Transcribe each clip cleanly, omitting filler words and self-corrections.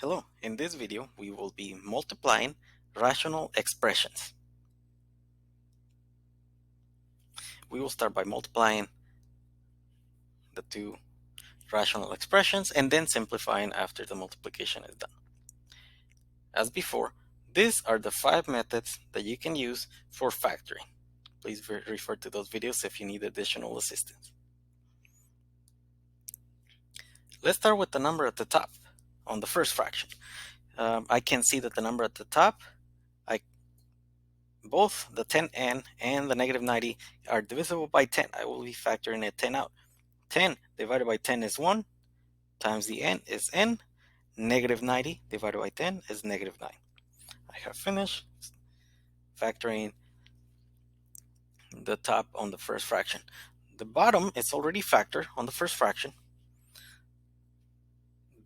Hello, in this video we will be multiplying rational expressions. We will start by multiplying the two rational expressions and then simplifying after the multiplication is done. As before, these are the 5 methods that you can use for factoring. Please refer to those videos if you need additional assistance. Let's start with the number at the top on the first fraction. I can see that the number at the top, both the 10n and the negative 90 are divisible by 10. I will be factoring a 10 out. 10 divided by 10 is 1, times the n is n. Negative 90 divided by 10 is negative 9. I have finished factoring the top on the first fraction. The bottom is already factored on the first fraction.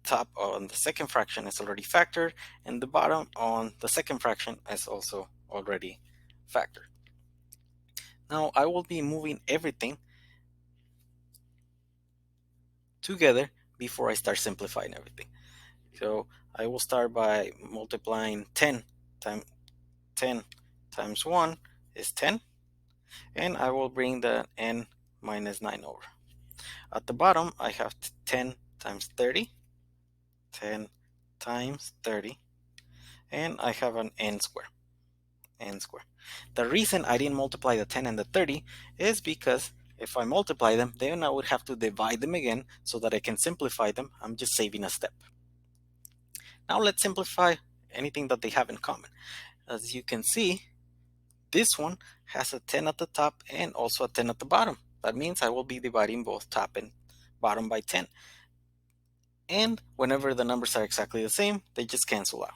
Top on the second fraction is already factored, and the bottom on the second fraction is also already factored. Now I will be moving everything together before I start simplifying everything. So I will start by multiplying 10 times 1 is 10, and I will bring the n minus 9 over. At the bottom I have 10 times 30, 10 times 30, and I have an n square. The reason I didn't multiply the 10 and the 30 is because if I multiply them, then I would have to divide them again so that I can simplify them. I'm just saving a step. Now let's simplify anything that they have in common. As you can see, this one has a 10 at the top and also a 10 at the bottom. That means I will be dividing both top and bottom by 10. And whenever the numbers are exactly the same, they just cancel out.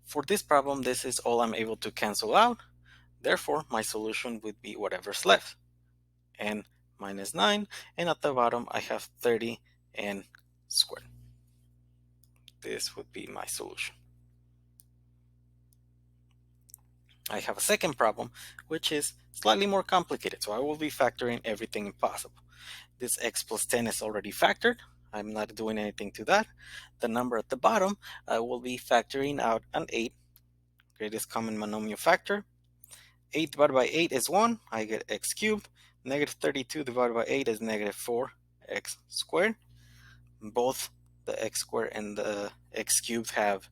For this problem, this is all I'm able to cancel out. Therefore, my solution would be whatever's left. N minus 9, and at the bottom I have 30 n squared. This would be my solution. I have a second problem, which is slightly more complicated, so I will be factoring everything possible. This x plus 10 is already factored. I'm not doing anything to that. The number at the bottom, I will be factoring out an 8, greatest common monomial factor. 8 divided by 8 is 1. I get x cubed. Negative 32 divided by 8 is negative 4x squared. Both the x squared and the x cubed have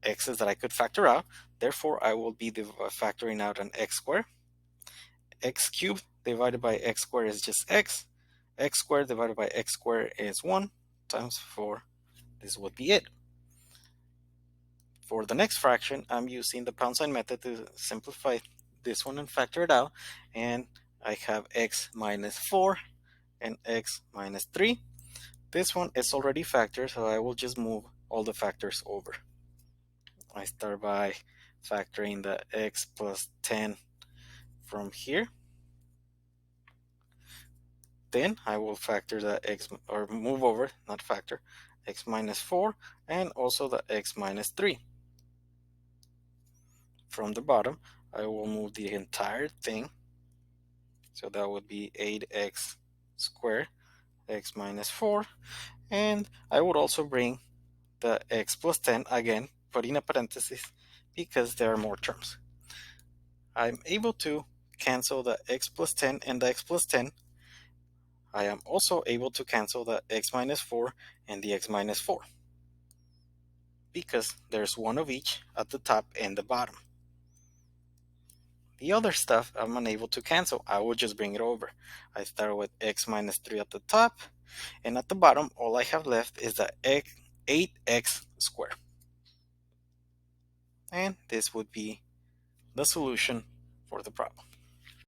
x's that I could factor out. Therefore, I will be factoring out an x squared. X cubed divided by x squared is just x. X squared divided by x squared is 1 times 4. This would be it. For the next fraction, I'm using the pound sign method to simplify this one and factor it out. And I have x minus 4 and x minus 3. This one is already factored, so I will just move all the factors over. I start by factoring the x plus 10 from here. Then I will factor the x, or move over, not factor, x minus 4 and also the x minus 3. From the bottom, I will move the entire thing. So that would be 8x squared, x minus 4. And I would also bring the x plus 10, again, putting a parenthesis because there are more terms. I'm able to cancel the x plus 10 and the x plus 10. I am also able to cancel the x minus 4 and the x minus 4 because there's one of each at the top and the bottom. The other stuff I'm unable to cancel. I will just bring it over. I start with x minus 3 at the top, and at the bottom all I have left is the 8x squared. And this would be the solution for the problem.